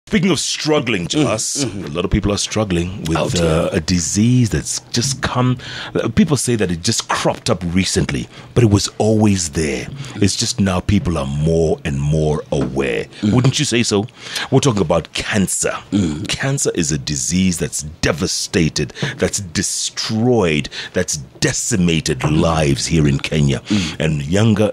Speaking of struggling, Jas, a lot of people are struggling with a disease that's just come. People say that it just cropped up recently, but it was always there. It's just now people are more and more aware. Wouldn't you say so? We're talking about cancer. Cancer is a disease that's devastated, that's destroyed, that's decimated lives here in Kenya. And younger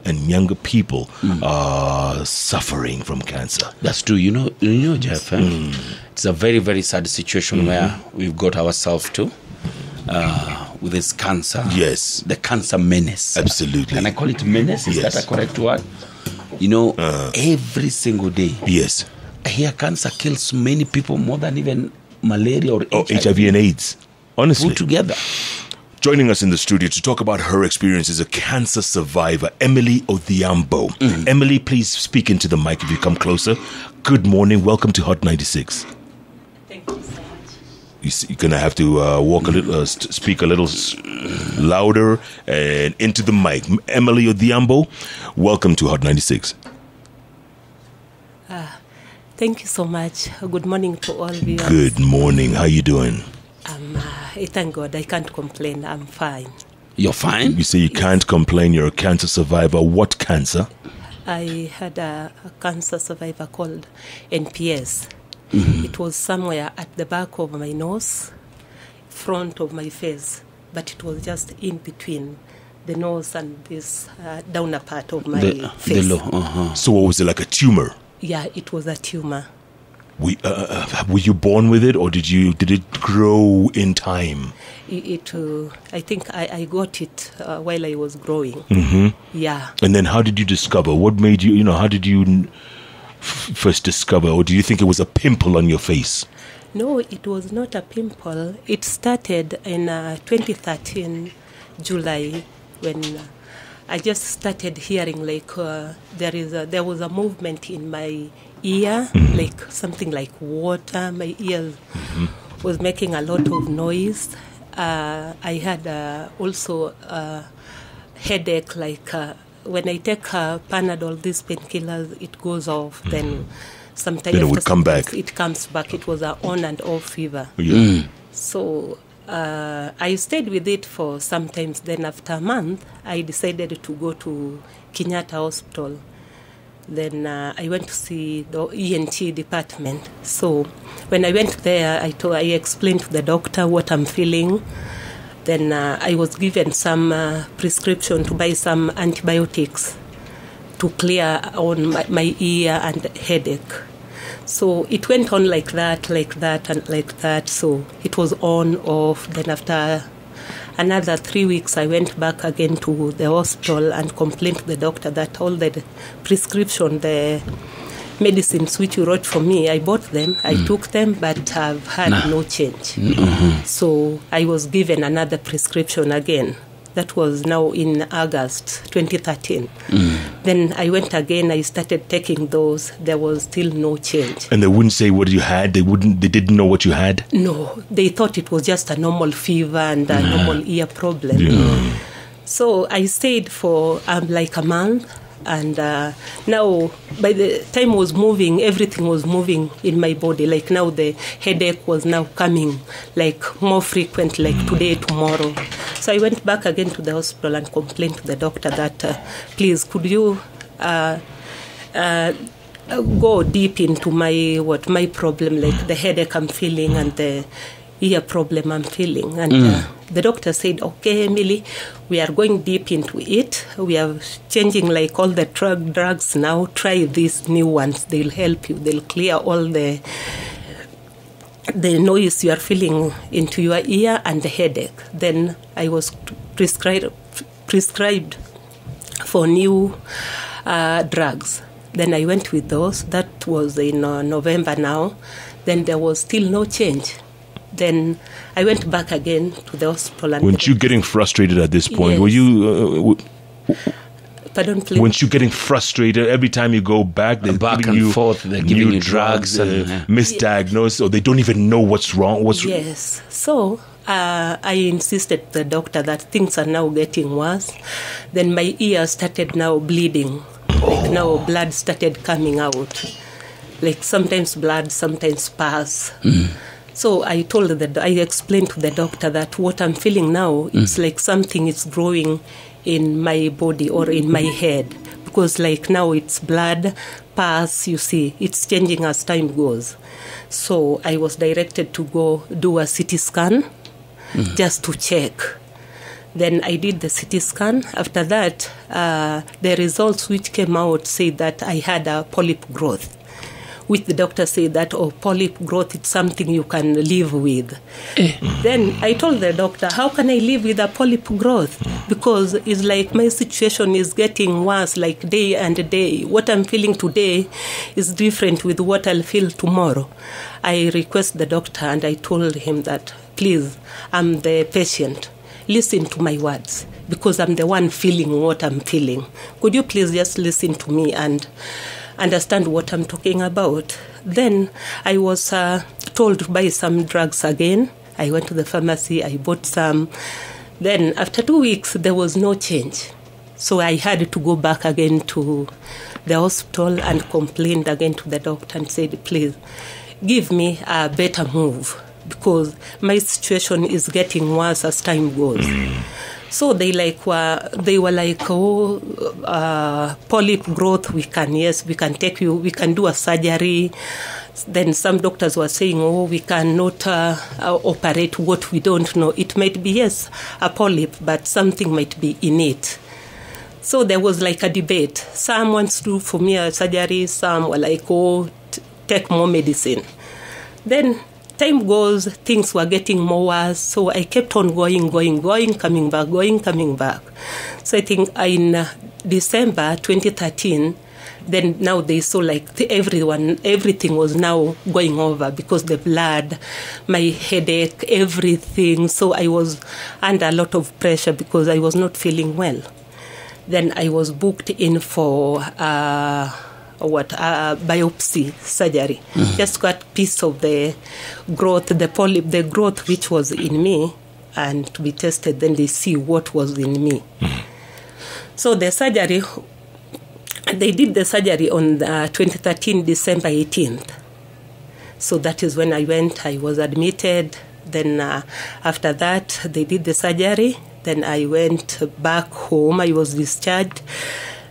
people are suffering from cancer. That's true. You know, Jeff, it's a very, very sad situation where we've got ourselves to with this cancer. Yes. The cancer menace. Absolutely. Can I call it menace? Is that a correct word? You know, every single day. Yes. I hear cancer kills many people more than even malaria or HIV and AIDS. Honestly. Put together. Joining us in the studio to talk about her experience is a cancer survivor, Emily Odhiambo. Emily, please speak into the mic if you come closer. Good morning. Welcome to Hot 96. Thank you so much. You're going to have to walk a little, speak a little louder and into the mic. Emily Odhiambo, welcome to Hot 96. Thank you so much. Good morning to all of you. Good morning. How you doing? Thank God. I can't complain. I'm fine. You're fine? You say you can't complain. You're a cancer survivor. What cancer? I had a cancer survivor called NPS. It was somewhere at the back of my nose, front of my face, but it was just in between the nose and this downer part of my face. So what was it, like a tumor? Yeah, it was a tumor. Were you born with it, or did it grow in time? I think I got it while I was growing. Yeah. And then how did you discover? What made you, how did you first discover, or do you think it was a pimple on your face? No, it was not a pimple. It started in 2013, July, when I just started hearing like there was a movement in my ear, like something like water. My ear was making a lot of noise. I had also a headache, like when I take Panadol, these painkillers, it goes off. Then sometimes it would come back. It comes back. It was an on and off fever. So I stayed with it for some time. Then after a month, I decided to go to Kenyatta Hospital. Then I went to see the ENT department. So when I went there, I explained to the doctor what I'm feeling. Then I was given some prescription to buy some antibiotics to clear on my ear and headache. So it went on like that, and like that. So it was on, off. Then after another 3 weeks, I went back again to the hospital and complained to the doctor that all the prescription, the medicines which you wrote for me, I bought them, I took them, but I've had no change. So I was given another prescription again. That was now in August 2013. Then I went again, I started taking those. There was still no change. And they wouldn't say what you had? They didn't know what you had? No, they thought it was just a normal fever and a normal ear problem. So I stayed for like a month. And now, by the time I was moving, everything was moving in my body. Like now, the headache was now coming like more frequent, like today, tomorrow. So I went back again to the hospital and complained to the doctor that, please, could you go deep into my problem, like the headache I'm feeling and the ear problem I'm feeling. And the doctor said, okay, Emily, we are going deep into it. We are changing like all the drugs now. Try these new ones. They'll help you. They'll clear all the noise you are feeling into your ear and the headache. Then I was prescribed for new drugs. Then I went with those. That was in November now. Then there was still no change. Then I went back again to the hospital. And weren't you getting frustrated at this point? Yes. Were you... Pardon, please? Weren't you getting frustrated every time you go back? They're back giving and forth. They're giving you drugs and misdiagnosed, or they don't even know what's wrong. Yes. So I insisted to the doctor that things are now getting worse. Then my ear started now bleeding. Like now blood started coming out. like sometimes blood, sometimes pus. So I explained to the doctor that what I'm feeling now, it's like something is growing in my body or in my head, because like now it's blood, pus, you see, it's changing as time goes. So I was directed to go do a CT scan just to check. Then I did the CT scan. After that, the results which came out said that I had a polyp growth, which the doctor said that, polyp growth, it's something you can live with. Then I told the doctor, how can I live with a polyp growth? Because it's like my situation is getting worse, like day and day. What I'm feeling today is different with what I'll feel tomorrow. I request the doctor and I told him that, please, I'm the patient. Listen to my words, because I'm the one feeling what I'm feeling. Could you please just listen to me and understand what I'm talking about? Then I was told to buy some drugs again. I went to the pharmacy, I bought some. Then after 2 weeks, there was no change. So I had to go back again to the hospital and complained again to the doctor and said, please, give me a better move, because my situation is getting worse as time goes. So they were like, polyp growth, we can take you, we can do a surgery. Then some doctors were saying, we cannot operate what we don't know. It might be, yes, a polyp, but something might be in it. So there was like a debate. Some wants to do for me a surgery, some were like, take more medicine. Then time goes, things were getting more worse, so I kept on going, coming back. So I think in December 2013, then now they saw like everything was now going over, because the blood, my headache, everything. So I was under a lot of pressure because I was not feeling well. Then I was booked in for biopsy surgery. Just got piece of the growth, the polyp, the growth which was in me, and to be tested. Then they see what was in me. So the surgery, they did the surgery on 2013 December 18th. So that is when I went. I was admitted. Then after that, they did the surgery. Then I went back home. I was discharged.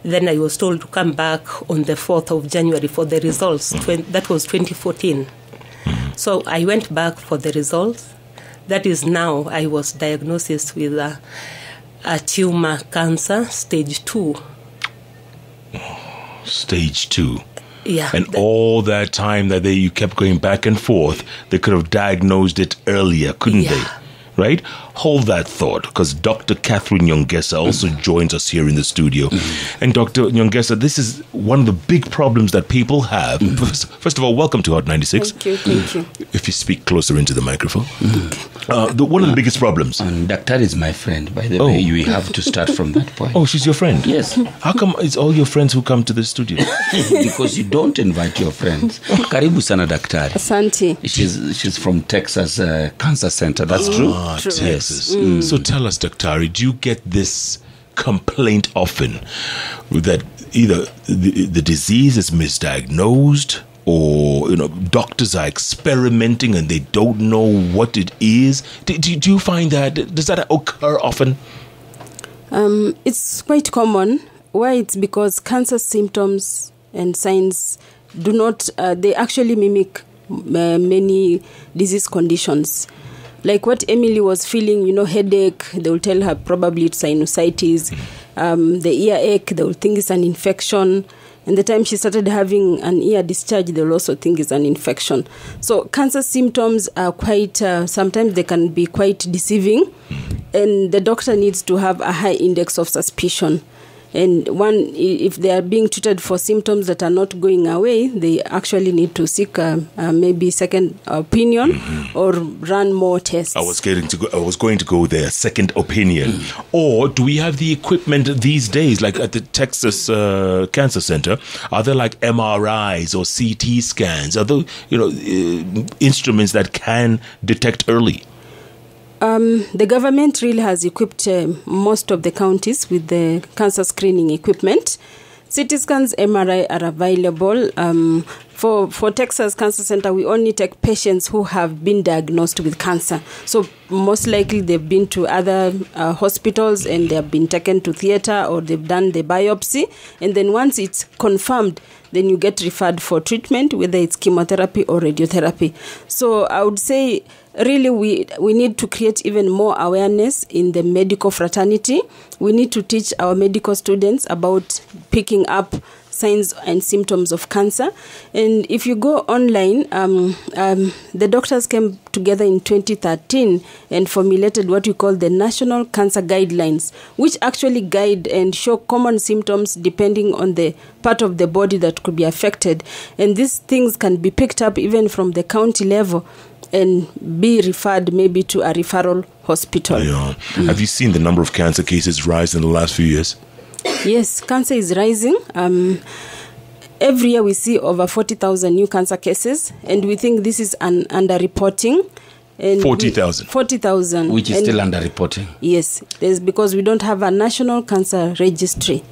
Then I was told to come back on the 4th of January for the results. That was 2014. So I went back for the results. That is now I was diagnosed with a tumor cancer, stage 2. Stage 2. Yeah. And all that time that you kept going back and forth, they could have diagnosed it earlier, couldn't they? Right? Hold that thought, because Dr. Catherine Nyongesa also joins us here in the studio. And Dr. Nyongesa, this is one of the big problems that people have. First of all, welcome to Hot 96. Thank you. If you speak closer into the microphone. One of the biggest problems. And Dr. is my friend, by the way. You have to start from that point. Oh, she's your friend? Yes. How come it's all your friends who come to the studio? Because you don't invite your friends. Karibu sana Daktari. Asante. She's from Texas Cancer Center. That's true? Texas. So tell us, Daktari, do you get this complaint often that either the disease is misdiagnosed, or doctors are experimenting and they don't know what it is? Do you find that? Does that occur often? It's quite common. Why? It's because cancer symptoms and signs do not, they actually mimic many disease conditions. Like what Emily was feeling, headache, they will tell her probably it's sinusitis. The earache, they will think it's an infection. And the time she started having an ear discharge, they will also think it's an infection. So cancer symptoms are quite, sometimes they can be quite deceiving. And the doctor needs to have a high index of suspicion. And if they are being treated for symptoms that are not going away, they actually need to seek maybe second opinion or run more tests. I was going to go there, second opinion. Or do we have the equipment these days, like at the Texas Cancer Center? Are there like MRIs or CT scans? Are there instruments that can detect early? The government really has equipped most of the counties with the cancer screening equipment. CT scans, MRI are available. For Texas Cancer Center, we only take patients who have been diagnosed with cancer. So most likely they've been to other hospitals and they have been taken to theater or they've done the biopsy. And then once it's confirmed, then you get referred for treatment, whether it's chemotherapy or radiotherapy. So I would say really we need to create even more awareness in the medical fraternity. We need to teach our medical students about picking up signs and symptoms of cancer. And if you go online, the doctors came together in 2013 and formulated what we call the National Cancer Guidelines, which actually guide and show common symptoms depending on the part of the body that could be affected. And these things can be picked up even from the county level and be referred maybe to a referral hospital. Yeah. Have you seen the number of cancer cases rise in the last few years? Yes, cancer is rising. Every year we see over 40,000 new cancer cases, and we think this is an underreporting. 40,000? 40,000. Which is still underreporting. Yes, there's because we don't have a national cancer registry.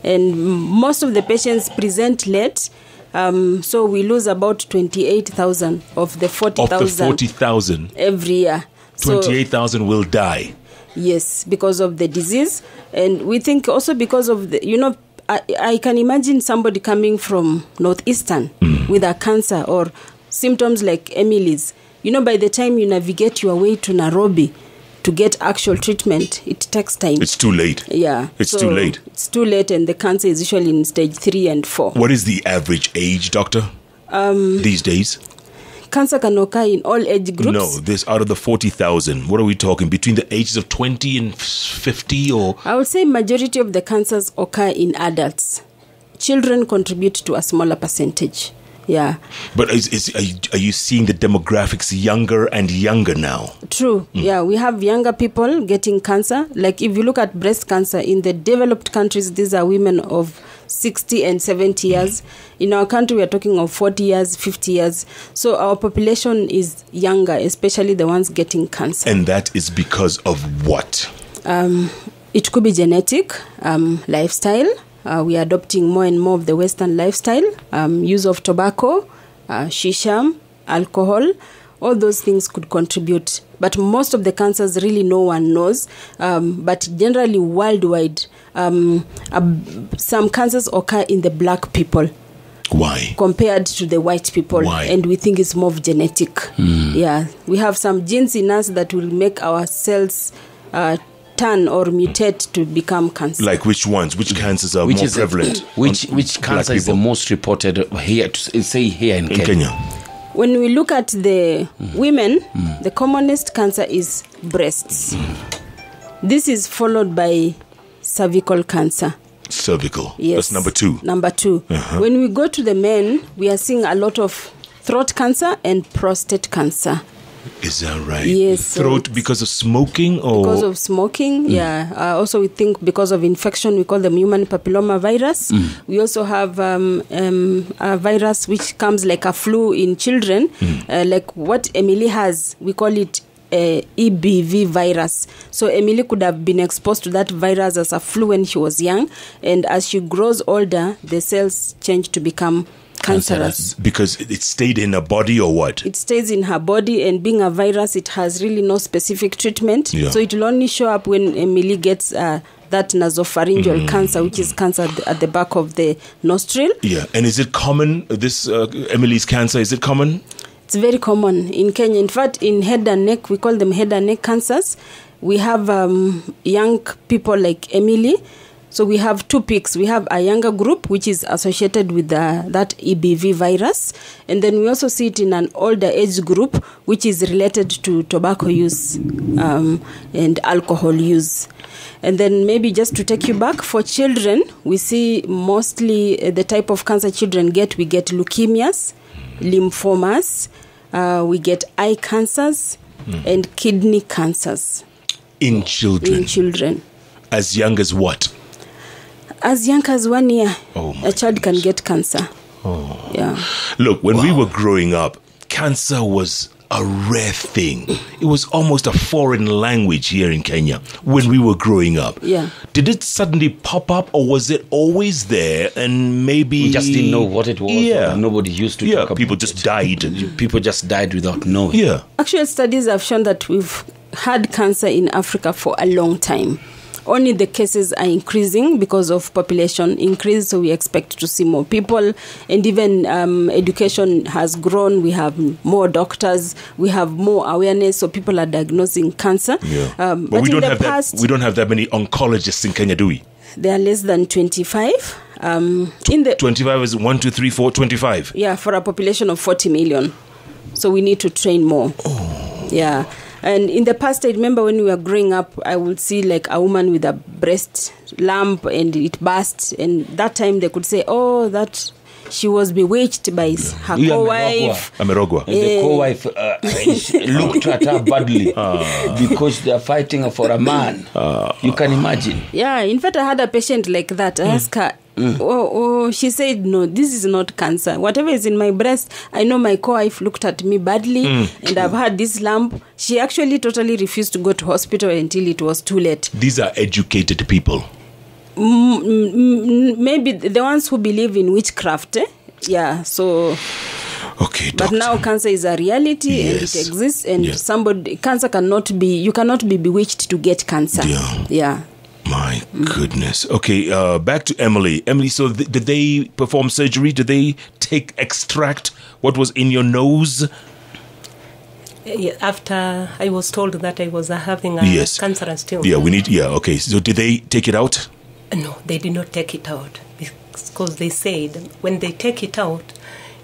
And most of the patients present late, so we lose about 28,000 of the 40,000. Of the 40,000? Every year. 28,000 will die. Yes, because of the disease. And we think also because of the, I can imagine somebody coming from Northeastern with a cancer or symptoms like Emily's. By the time you navigate your way to Nairobi to get actual treatment, it takes time. It's too late. Yeah. It's too late. It's too late, and the cancer is usually in stage 3 and 4. What is the average age, doctor, these days? Cancer can occur in all age groups. No, this out of the 40,000, what are we talking? Between the ages of 20 and 50 or? I would say majority of the cancers occur in adults. Children contribute to a smaller percentage. Yeah. But are you seeing the demographics younger and younger now? True. Yeah, we have younger people getting cancer. Like if you look at breast cancer in the developed countries, these are women of 60 and 70 years. In our country, we are talking of 40 years, 50 years. So our population is younger, especially the ones getting cancer. And that is because of what? It could be genetic, lifestyle. We are adopting more and more of the Western lifestyle, use of tobacco, shisha, alcohol. All those things could contribute. But most of the cancers really no one knows. But generally worldwide, some cancers occur in the black people. Why? Compared to the white people. Why? And we think it's more genetic. Yeah. We have some genes in us that will make our cells turn or mutate to become cancer. Like which ones? Which cancers are more prevalent? Which cancer is the most reported here, say here in Kenya? When we look at the women, the commonest cancer is breasts. This is followed by cervical cancer. Cervical. Yes. That's number 2. Number 2. When we go to the men, we are seeing a lot of throat cancer and prostate cancer. Is that right? Yes. Throat because of smoking or? Because of smoking, yeah. Also, we think because of infection, we call them human papilloma virus. We also have a virus which comes like a flu in children. Like what Emily has, we call it EBV virus. So Emily could have been exposed to that virus as a flu when she was young. And as she grows older, the cells change to become cancerous. Because it stayed in her body or what? It stays in her body, and being a virus, it has really no specific treatment. Yeah. So it will only show up when Emily gets that nasopharyngeal cancer, which is cancer at the back of the nostril. Yeah. And is it common, this Emily's cancer, is it common? It's very common in Kenya. In fact, in head and neck, we call them head and neck cancers. We have young people like Emily. So we have 2 peaks. We have a younger group, which is associated with that EBV virus. And then we also see it in an older age group, which is related to tobacco use and alcohol use. And then maybe just to take you back, for children, we see mostly the type of cancer children get. We get leukemias, lymphomas, we get eye cancers, and kidney cancers. In children? In children. As young as what? As young as 1 year, a child can get cancer. Yeah. Look, when we were growing up, cancer was a rare thing. It was almost a foreign language here in Kenya when we were growing up. Yeah. Did it suddenly pop up, or was it always there and maybe... We just didn't know what it was. Yeah. Nobody used to talk about people just died. People just died without knowing. Yeah. Actual studies have shown that we've had cancer in Africa for a long time. Only the cases are increasing because of population increase, so we expect to see more people. And even education has grown. We have more doctors. We have more awareness, so people are diagnosing cancer. Yeah. But we in don't the have past, that. We don't have that many oncologists in Kenya, do we? there are less than 25. In the 25 is 1, 2, 3, 4, 25. Yeah, for a population of 40 million. So we need to train more. Oh. Yeah. And in the past, I remember when we were growing up, I would see like a woman with a breast lump and it burst. And that time they could say, oh, that she was bewitched by her co-wife. Amerogwa. And the co-wife looked at her badly because they are fighting for a man. You can imagine. Yeah, in fact, I had a patient like that. I asked her, she said, no, this is not cancer. Whatever is in my breast, I know my co-wife looked at me badly and I've had this lump. She actually totally refused to go to hospital until it was too late. These are educated people. Maybe the ones who believe in witchcraft. Yeah, so... Okay, But now cancer is a reality and it exists, and cancer cannot be, you cannot be bewitched to get cancer. Yeah. My goodness. Okay, back to Emily. Emily, so did they perform surgery? Did they extract what was in your nose? After I was told that I was having a cancerous tumor. Okay. So did they take it out? No, they did not take it out because they said when they take it out,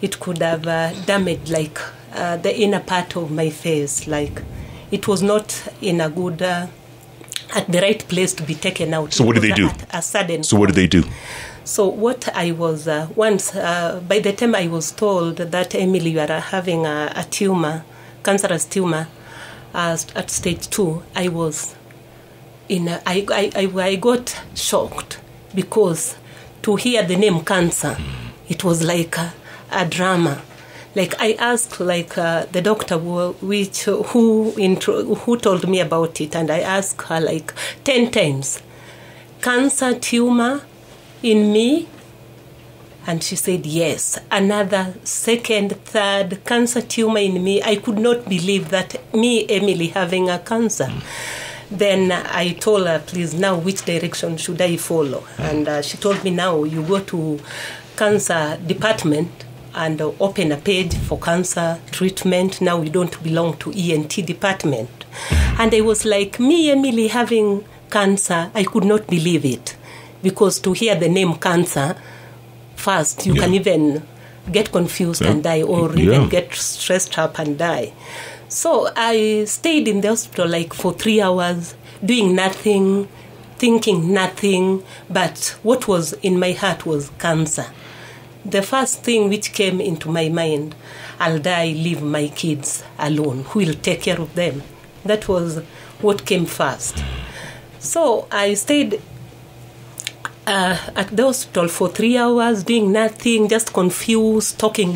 it could have damaged like the inner part of my face. Like it was not in a good... at the right place to be taken out. So what did they do? So what did they do? So what I was once by the time I was told that Emily, you are having a tumor, cancerous tumor, at stage 2, I was I got shocked because to hear the name cancer, it was like a drama. Like I asked, the doctor who told me about it, and I asked her 10 times, cancer tumor in me, and she said yes. Another second, third cancer tumor in me. I could not believe that me, Emily, having a cancer. Then I told her, please, now which direction should I follow? And she told me, now you go to cancer department and open a page for cancer treatment. Now we don't belong to ENT department. And I was like, me, Emily, having cancer, I could not believe it. Because to hear the name cancer, first, you can even get confused and die, or even get stressed up and die. So I stayed in the hospital for 3 hours, doing nothing, thinking nothing, but what was in my heart was cancer. The first thing which came into my mind, I'll die, leave my kids alone. Who will take care of them? That was what came first. So I stayed at the hospital for 3 hours, doing nothing, just confused, talking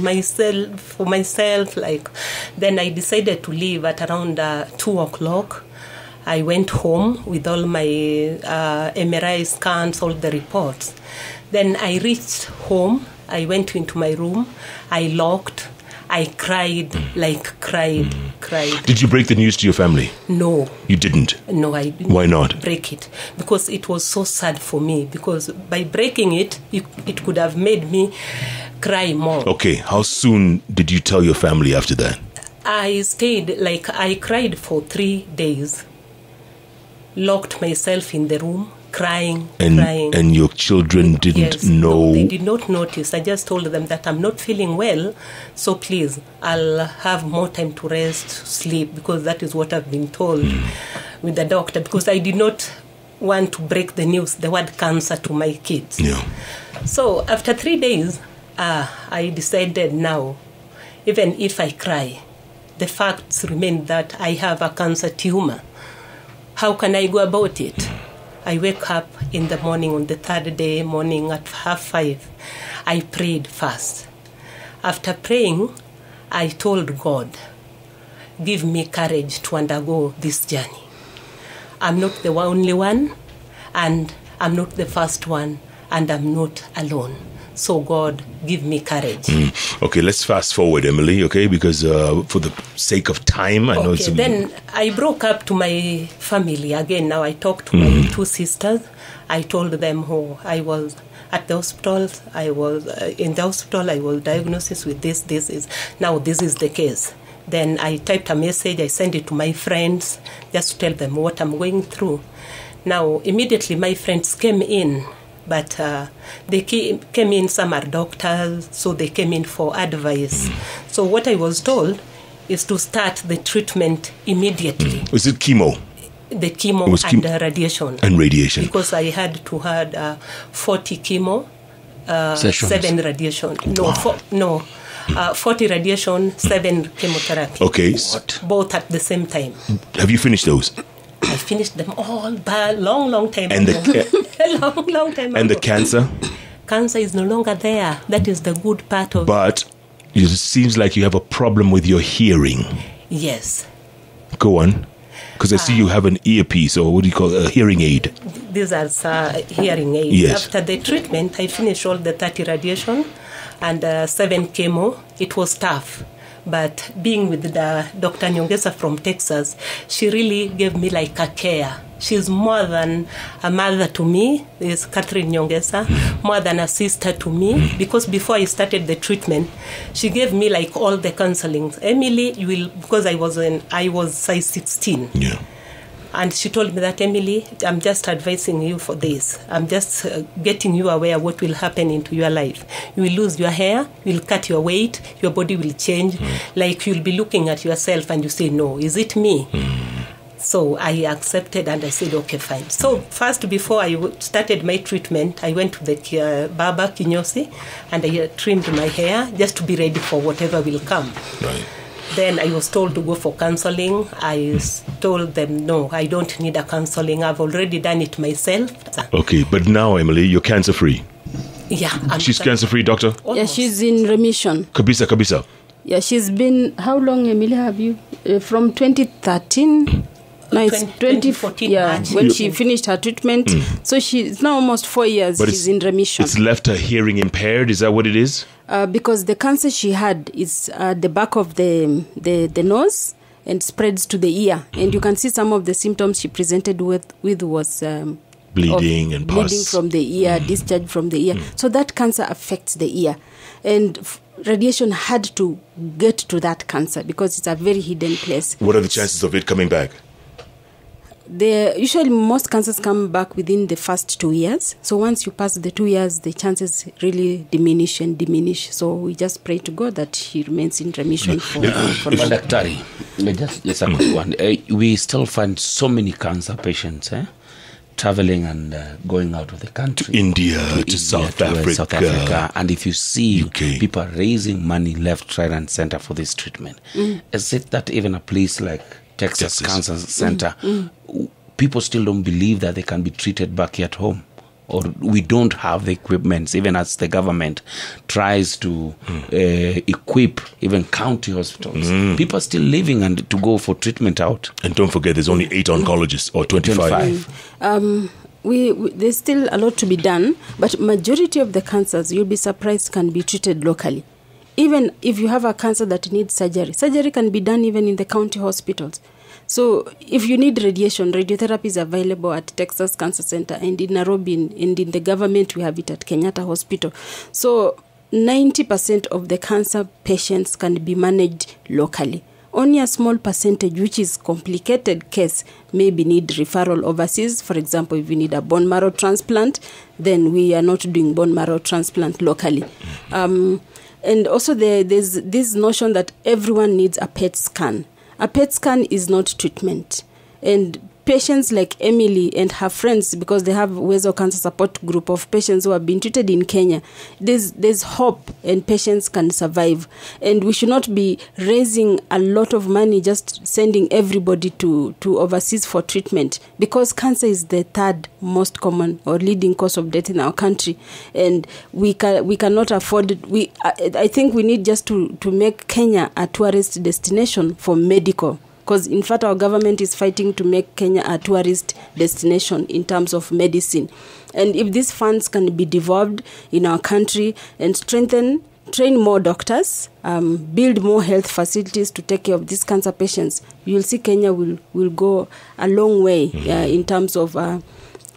for myself. Then I decided to leave at around 2 o'clock. I went home with all my MRI scans, all the reports. Then I reached home. I went into my room. I locked. I cried, cried. Did you break the news to your family? No. You didn't? No, I didn't. Why not? Break it. Because it was so sad for me. Because by breaking it, it could have made me cry more. Okay, how soon did you tell your family after that? I stayed, I cried for 3 days. Locked myself in the room. Crying. And your children didn't know? No, they did not notice. I just told them that I'm not feeling well, so please, I'll have more time to rest, sleep, because that is what I've been told with the doctor, because I did not want to break the news, the word cancer, to my kids. Yeah. So after 3 days, I decided now, even if I cry, the facts remain that I have a cancer tumor. How can I go about it? I wake up in the morning on the 3rd day morning at 5:30. I prayed first. After praying, I told God, give me courage to undergo this journey. I'm not the only one, and I'm not the first one, and I'm not alone. So God, give me courage. Okay, let's fast forward, Emily, okay? Because for the sake of time, I know it's... Then I broke up to my family. Again, now I talked to my 2 sisters. I told them who I was at the hospital. I was in the hospital. I was diagnosed with this. This is the case. Then I typed a message. I sent it to my friends just to tell them what I'm going through. Now, immediately my friends came in. But they came in, some are doctors, so they came in for advice. So what I was told is to start the treatment immediately. Was it chemo? The chemo and radiation. And radiation. Because I had to have 40 chemo, 7 radiation. Wow. 40 radiation, 7 chemotherapy. Okay. Both at the same time. Have you finished those? I finished them all but long time and ago. long time and ago. The cancer? Cancer is no longer there. That is the good part of But it seems like you have a problem with your hearing. Yes. Go on. Because I see you have an earpiece, or what do you call a hearing aid? These are hearing aids. Yes. After the treatment, I finished all the 30 radiation and 7 chemo. It was tough. But being with the Dr. Nyongesa from Texas, she really gave me like a care. She's more than a mother to me, this Catherine Nyongesa, more than a sister to me. Because before I started the treatment, she gave me like all the counseling. Emily, you will, because I was size 16. Yeah. And she told me that, Emily, I'm just advising you for this. I'm just getting you aware what will happen into your life. You will lose your hair, you will cut your weight, your body will change. Like you'll be looking at yourself and you say, no, is it me? So I accepted and I said, okay, fine. So first, before I started my treatment, I went to the barber, Kinyosi, and I trimmed my hair just to be ready for whatever will come. Right. Then I was told to go for counseling. I told them, no, I don't need a counseling. I've already done it myself. Okay, but now, Emily, you're cancer-free. Yeah. She's cancer-free, doctor? Almost. Yeah, she's in remission. Kabisa. Yeah, she's been... How long, Emily, have you? From 2013? No, it's 2014. Yeah, when she finished her treatment. So it's now almost 4 years she's in remission. It's left her hearing impaired, is that what it is? Because the cancer she had is at the back of the nose and spreads to the ear. And you can see some of the symptoms she presented with was... bleeding and pus. Bleeding from the ear, discharge from the ear. So that cancer affects the ear. And radiation had to get to that cancer because it's a very hidden place. What are the chances of it coming back? Usually most cancers come back within the first 2 years. So once you pass the 2 years, the chances really diminish. So we just pray to God that he remains in remission for Daktari, just a quick one. We still find so many cancer patients traveling and going out of the country. To India, to South Africa. And if you see UK. people raising money left, right and center for this treatment, is it that even a place like Texas Cancer Center, people still don't believe that they can be treated back here at home? Or we don't have the equipment, even as the government tries to equip even county hospitals. People are still living and to go for treatment out. And don't forget, there's only 8 oncologists, or 25. There's still a lot to be done, but majority of the cancers, you'll be surprised, can be treated locally. Even if you have a cancer that needs surgery can be done even in the county hospitals. So if you need radiotherapy is available at Texas Cancer Center, and in Nairobi, and in the government we have it at Kenyatta Hospital. So 90% of the cancer patients can be managed locally. Only a small percentage, which is complicated case, maybe need referral overseas. For example, if you need a bone marrow transplant, then we are not doing bone marrow transplant locally. And also there's this notion that everyone needs a PET scan. A PET scan is not treatment. And patients like Emily and her friends, because they have Wezo Cancer Support Group of patients who have been treated in Kenya, there's hope and patients can survive. And we should not be raising a lot of money just sending everybody to overseas for treatment, because cancer is the third most common or leading cause of death in our country, and we cannot afford it. I think we need just to make Kenya a tourist destination for medical, because in fact our government is fighting to make Kenya a tourist destination in terms of medicine. And if these funds can be devolved in our country and train more doctors, build more health facilities to take care of these cancer patients, you'll see Kenya will go a long way in terms of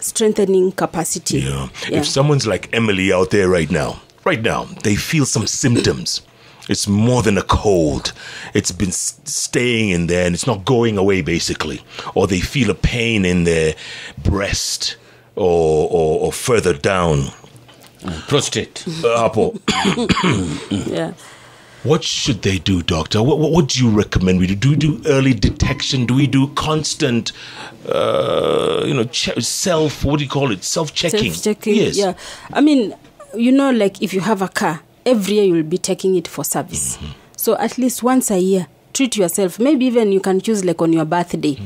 strengthening capacity. Yeah. If someone's like Emily out there right now, they feel some symptoms. It's more than a cold. It's been staying in there and it's not going away, basically. Or they feel a pain in their breast or further down. Prostate. Yeah. What should they do, doctor? What do you recommend we do? Do we do early detection? Do we do constant, self-checking? Self-checking, yes. Yeah. I mean, like if you have a car, every year you'll be taking it for service. Mm-hmm. So at least once a year, treat yourself. Maybe even you can choose like on your birthday.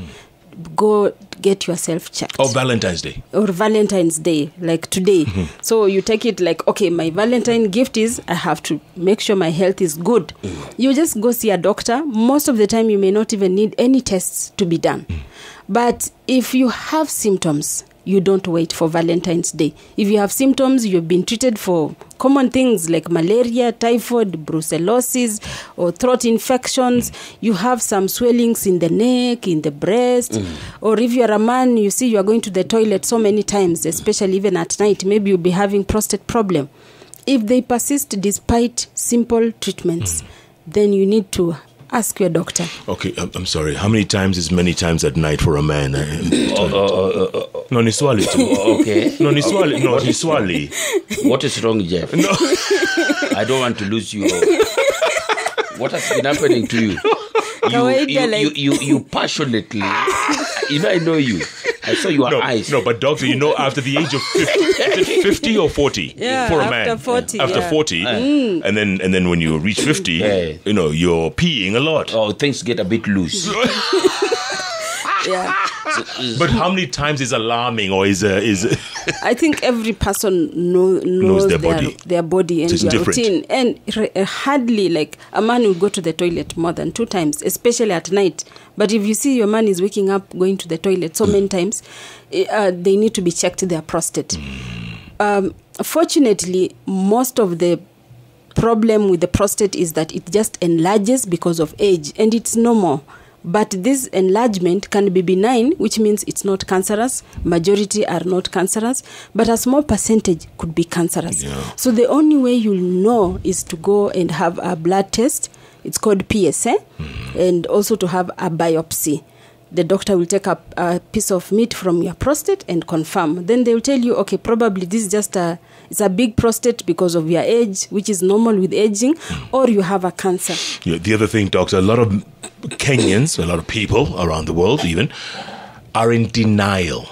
Go get yourself checked. Or Valentine's Day. Or Valentine's Day, like today. Mm-hmm. So you take it like, okay, my Valentine gift is I have to make sure my health is good. You just go see a doctor. Most of the time you may not even need any tests to be done. But if you have symptoms, you don't wait for Valentine's Day. If you have symptoms, you've been treated for common things like malaria, typhoid, brucellosis, or throat infections. You have some swellings in the neck, in the breast. Or if you're a man, you see you are going to the toilet so many times, especially even at night, maybe you'll be having prostate problem. If they persist despite simple treatments, then you need to ask your doctor. Okay, I'm sorry. How many times is many times at night for a man? No, ni swali tu. Okay. No, ni swali. No, ni swali. What is wrong, Jeff? No. I don't want to lose you. What has been happening to you? You passionately. I know you. I saw your eyes. No, but doctor, after the age of 50 or 40 for a man. After 40, and then when you reach 50, you're peeing a lot. Oh, things get a bit loose. Yeah. But how many times is alarming, or is I think every person knows their body and their routine. And hardly like a man will go to the toilet more than 2 times, especially at night. But if you see your man is waking up going to the toilet so many times, they need to be checked their prostate. Fortunately, most of the problem with the prostate is that it just enlarges because of age, and it's normal. But this enlargement can be benign, which means it's not cancerous. Majority are not cancerous, but a small percentage could be cancerous. Yeah. So the only way you'll know is to go and have a blood test. It's called PSA, and also to have a biopsy. The doctor will take a piece of meat from your prostate and confirm. Then they will tell you, okay, probably this is just it's a big prostate because of your age, which is normal with aging, or you have a cancer. Yeah, the other thing, doctor, a lot of Kenyans, a lot of people around the world even, are in denial.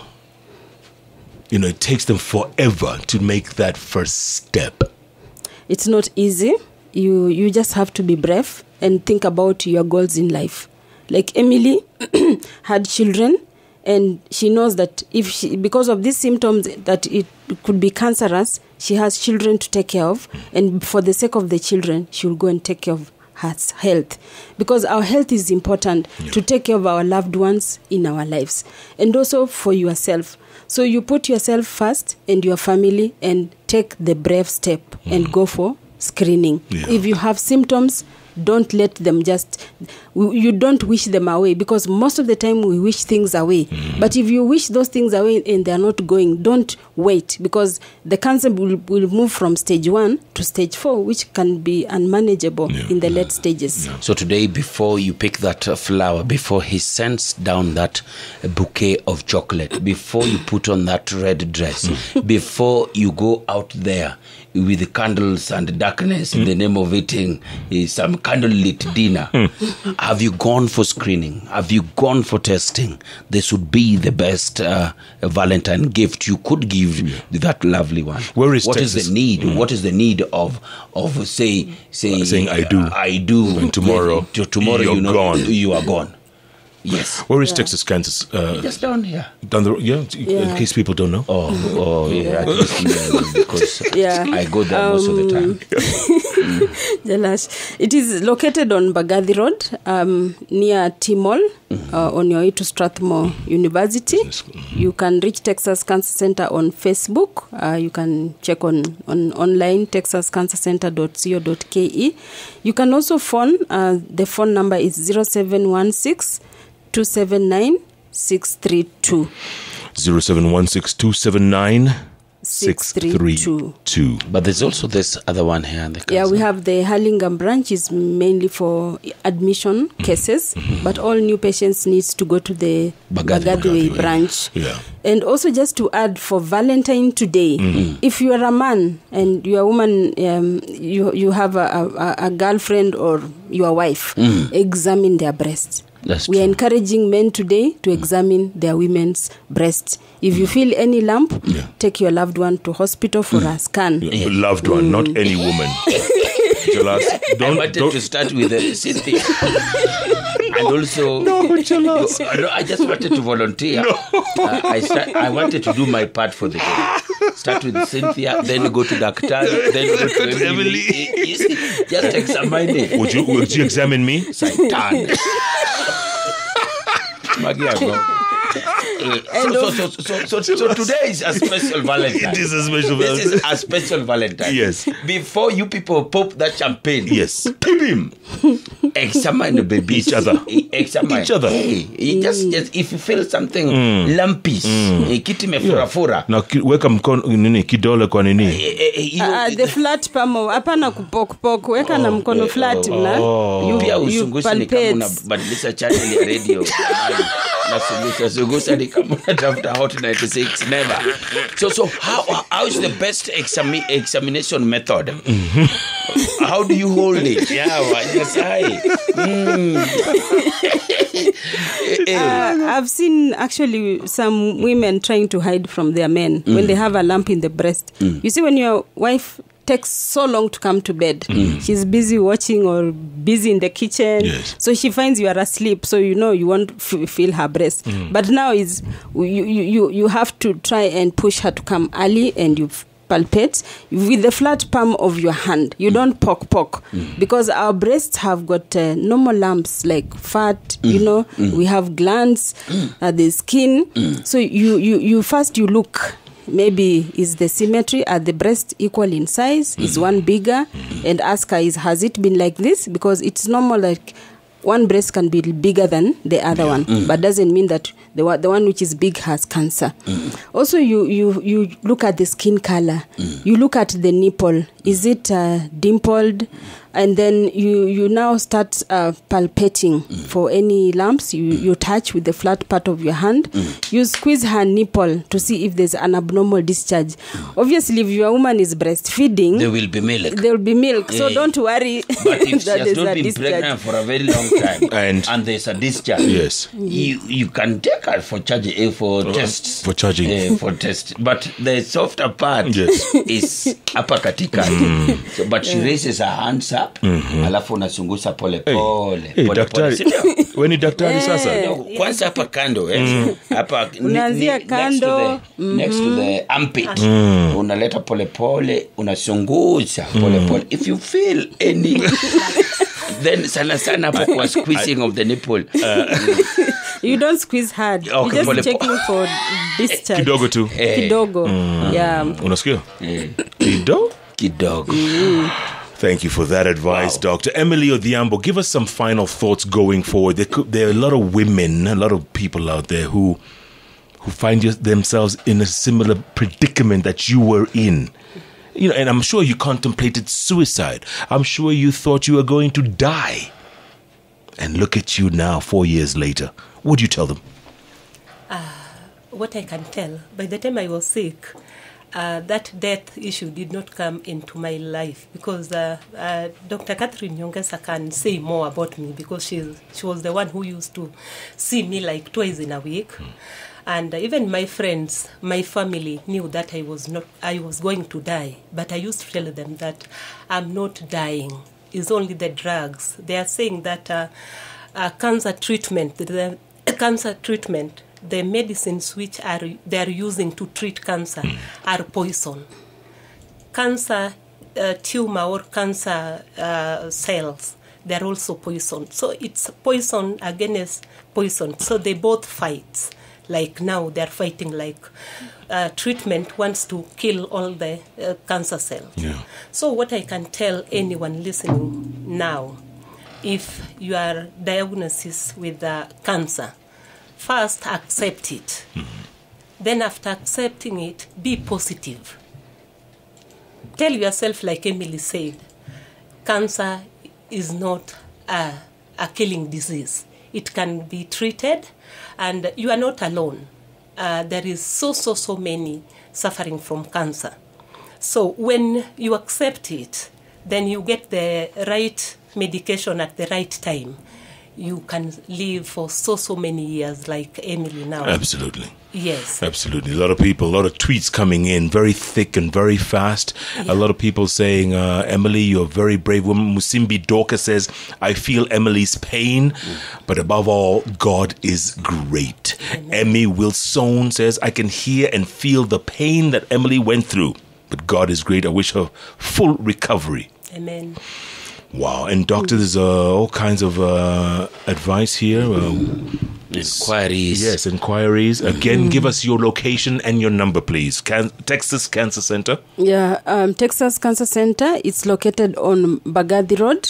It takes them forever to make that first step. It's not easy. You just have to be brave and think about your goals in life. Like Emily had children, and she knows that because of these symptoms that it could be cancerous, she has children to take care of, and for the sake of the children, she will go and take care of her health, because our health is important to take care of our loved ones in our lives, and also for yourself. So you put yourself first and your family, and take the brave step and go for screening. If you have symptoms, don't let them you don't wish them away, because most of the time we wish things away. But if you wish those things away and they're not going, don't wait, because the cancer will move from stage 1 to stage 4, which can be unmanageable in the late stages. So today, before you pick that flower, before he sends down that bouquet of chocolate, before you put on that red dress, before you go out there with the candles and darkness in the name of eating some candlelit dinner. Have you gone for screening? Have you gone for testing? This would be the best Valentine gift you could give that lovely one. Where is what Texas? Is the need? What is the need of saying I do. I do. And tomorrow, tomorrow you're gone. You are gone. Yes. Where is Texas, Kansas? Just down here. Down the road, in case people don't know. Oh, yeah. At least, because I go there most of the time. Jalash. It is located on Bagathi Road, near T-Mall, on your way to Strathmore University. You can reach Texas Cancer Center on Facebook. You can check on online, texascancercenter.co.ke. You can also phone. The phone number is 0716 279 632. 0716 632. But there's also this other one here. We have the Hurlingham branch is mainly for admission cases, but all new patients needs to go to the Bagathi branch. Yeah. And also just to add for Valentine today, if you are a man and you are a woman, you have a girlfriend or your wife, examine their breasts. We are encouraging men today to examine their women's breasts. If you feel any lump, take your loved one to hospital for a scan. Loved one, not any woman. I wanted to start with Cynthia. And also, I just wanted to volunteer. I wanted to do my part for the day. Start with Cynthia, then go to Dr. then go to Emily. Just examine it. Would you examine me? Satan. So today is a special Valentine. It is a special Valentine. This is a special Valentine. Yes. Before you people pop that champagne. Yes. Pip him. Examine the baby. Each other. Examine. Each other. Hey, just if you feel something lumpy, kiti mefura. Now weka mkono nini kidole kwa nini? The flat palm, hapana kupok weka na mkono flat na. Pia usungusi ni kama unabadilisha channel ya radio. Nasugusa ni kama unatafuta Hot 96. Never. So how is the best examination method? How do you hold it? I've seen actually some women trying to hide from their men when they have a lump in the breast. You see, when your wife takes so long to come to bed, she's busy watching or busy in the kitchen, so she finds you are asleep, so you won't feel her breast. But now is you have to try and push her to come early, and you palpate with the flat palm of your hand. You don't poke because our breasts have got normal lumps like fat. We have glands, the skin. So you first you look. Maybe is the symmetry at the breast equal in size? Is one bigger? And ask her, has it been like this? Because it's normal, like one breast can be bigger than the other one, but doesn't mean that the one which is big has cancer. Also, you look at the skin color. You look at the nipple. Is it dimpled? And then you now start palpating for any lumps. You touch with the flat part of your hand. You squeeze her nipple to see if there's an abnormal discharge. Obviously, if your woman is breastfeeding, there will be milk. There will be milk. So don't worry. But if she has not been discharge. Pregnant for a very long time and there's a discharge, you can take her for charging for tests. For charging. For test. But the softer part is upper katikati. So, but she raises her hands up. Alafu unasungusa pole pole. Daktari. Weni daktari sasa. Kwanza hapa kando, hapa unaanzia kando next to the armpit. Unaleta pole pole, unasungusa pole pole. If you feel any then sana hapo kwa squeezing of the nipple. You don't squeeze hard. Okay, you're just checking for discharge. Kidogo tu. Kidogo. Yeah. Unasikia? Kidogo. Thank you for that advice, Dr. Emily Odhiambo. Give us some final thoughts going forward. There are a lot of women, a lot of people out there who find themselves in a similar predicament that you were in. And I'm sure you contemplated suicide. I'm sure you thought you were going to die. And look at you now, 4 years later. What do you tell them? What I can tell, by the time I was sick, that death issue did not come into my life because Dr. Catherine Nyongesa can say more about me because she was the one who used to see me like twice in a week. And even my friends, my family knew that I was going to die. But I used to tell them that I'm not dying. It's only the drugs. They are saying that cancer treatment, the medicines which they are using to treat cancer are poison. Cancer tumor or cancer cells, they are also poison. So it's poison against poison. So they both fight. Like now they're fighting like treatment wants to kill all the cancer cells. Yeah. So what I can tell anyone listening now, if you are diagnosed with cancer, first accept it. Then after accepting it, be positive. Tell yourself, like Emily said, cancer is not a killing disease. It can be treated, and you are not alone. There is so many suffering from cancer. So when you accept it, then you get the right medication at the right time. You can live for so many years, like Emily now. Absolutely. Yes. Absolutely. A lot of people, a lot of tweets coming in, very thick and very fast. Yeah. A lot of people saying, Emily, you're a very brave woman. Musimbi Dorka says, I feel Emily's pain, but above all, God is great. Amen. Emmy Wilson says, I can hear and feel the pain that Emily went through, but God is great. I wish her full recovery. Amen. Wow. And doctor, there's all kinds of advice here. Inquiries. Yes, inquiries. Again, give us your location and your number, please. Texas Cancer Center. Yeah, Texas Cancer Center. It's located on Bagathi Road,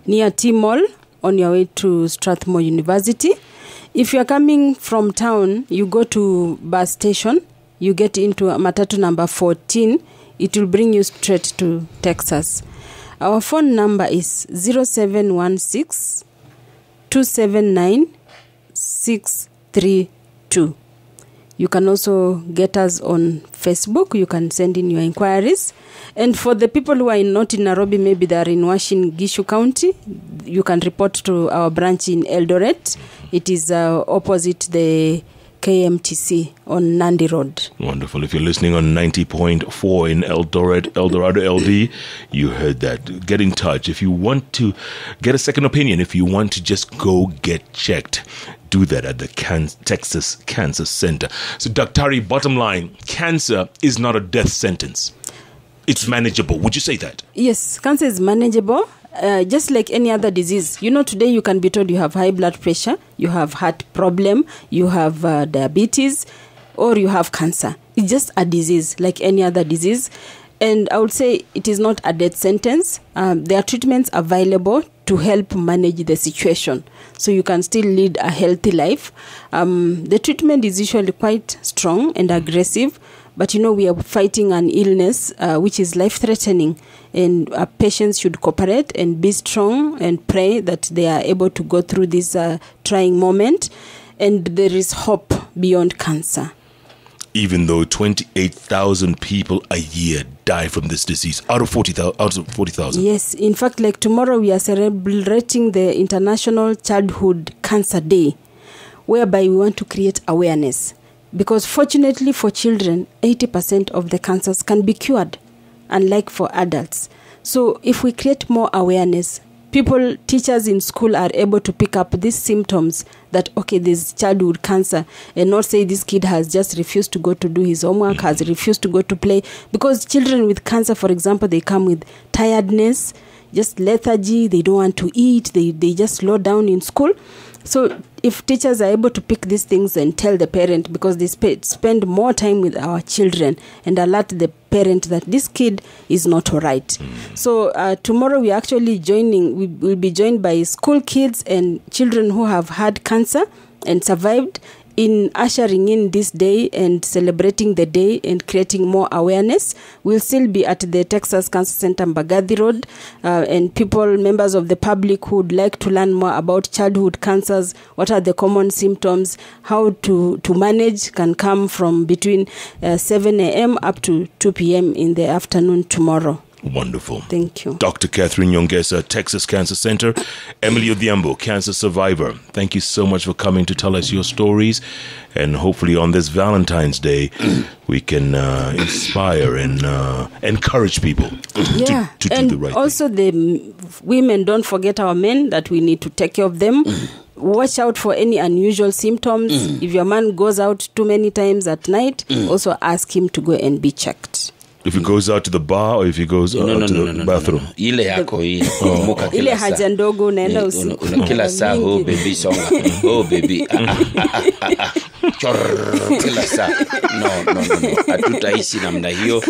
near T-Mall, on your way to Strathmore University. If you're coming from town, you go to bus station. You get into Matatu number 14. It will bring you straight to Texas. Our phone number is 0716 279 632. You can also get us on Facebook. You can send in your inquiries. And for the people who are not in Nairobi, maybe they are in Uasin Gishu County, you can report to our branch in Eldoret. It is opposite the KMTC on Nandi Road. Wonderful. If you're listening on 90.4 in Eldorado LD, you heard that. Get in touch. If you want to get a second opinion, if you want to just go get checked, do that at the Texas Cancer Center. So, Dr. bottom line, cancer is not a death sentence. It's manageable. Would you say that? Yes, cancer is manageable. Just like any other disease. You know, today you can be told you have high blood pressure, you have heart problem, you have diabetes, or you have cancer. It's just a disease like any other disease. And I would say it is not a death sentence. There are treatments available to help manage the situation, so you can still lead a healthy life. The treatment is usually quite strong and aggressive, but you know, we are fighting an illness which is life-threatening, and patients should cooperate and be strong and pray that they are able to go through this trying moment, and there is hope beyond cancer. Even though 28,000 people a year die from this disease out of 40,000. Yes, in fact, like tomorrow we are celebrating the International Childhood Cancer Day, whereby we want to create awareness. Because fortunately for children, 80% of the cancers can be cured, unlike for adults. So if we create more awareness, teachers in school are able to pick up these symptoms that, okay, there's childhood cancer, and not say this kid has just refused to go to do his homework, has refused to go to play. Because children with cancer, for example, they come with tiredness, just lethargy, they don't want to eat, they just slow down in school. So if teachers are able to pick these things and tell the parent, because they spend more time with our children, and alert the parent that this kid is not all right. So tomorrow we are actually we will be joined by school kids and children who have had cancer and survived, in ushering in this day and celebrating the day and creating more awareness. We'll still be at the Texas Cancer Center, Mbagathi Road, and members of the public who would like to learn more about childhood cancers, what are the common symptoms, how to manage, can come from between 7 a.m. up to 2 p.m. in the afternoon tomorrow. Wonderful. Thank you. Dr. Catherine Nyongesa, Texas Cancer Center. Emily Odhiambo, cancer survivor. Thank you so much for coming to tell us your stories. And hopefully on this Valentine's Day, we can inspire and encourage people to do the right also the women, don't forget our men, that we need to take care of them. Watch out for any unusual symptoms. If your man goes out too many times at night, also ask him to go and be checked. If he goes out to the bar or if he goes out to the bathroom. Ile yako hii. Ile haja ndogo unaenda usiku. Kila saa, oh baby songa. Oh baby. Kila saa. No. Hatutaishi namna hiyo.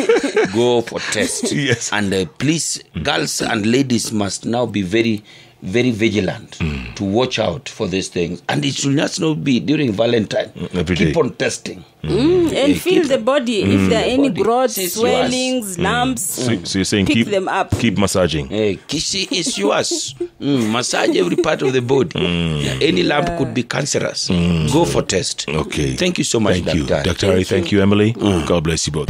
Go for test. Yes. And please, girls and ladies must now be very, very vigilant to watch out for these things. And it should not be during Valentine. Keep on testing. And feel the body. If there are any growths, swellings, lumps, So you're saying pick them up. Keep massaging. Kishi is yours. Massage every part of the body. Any lump could be cancerous. Go for test. Okay. Thank you so much, Thank you. Doctor. Dr. Harry, thank you, Emily. God bless you both.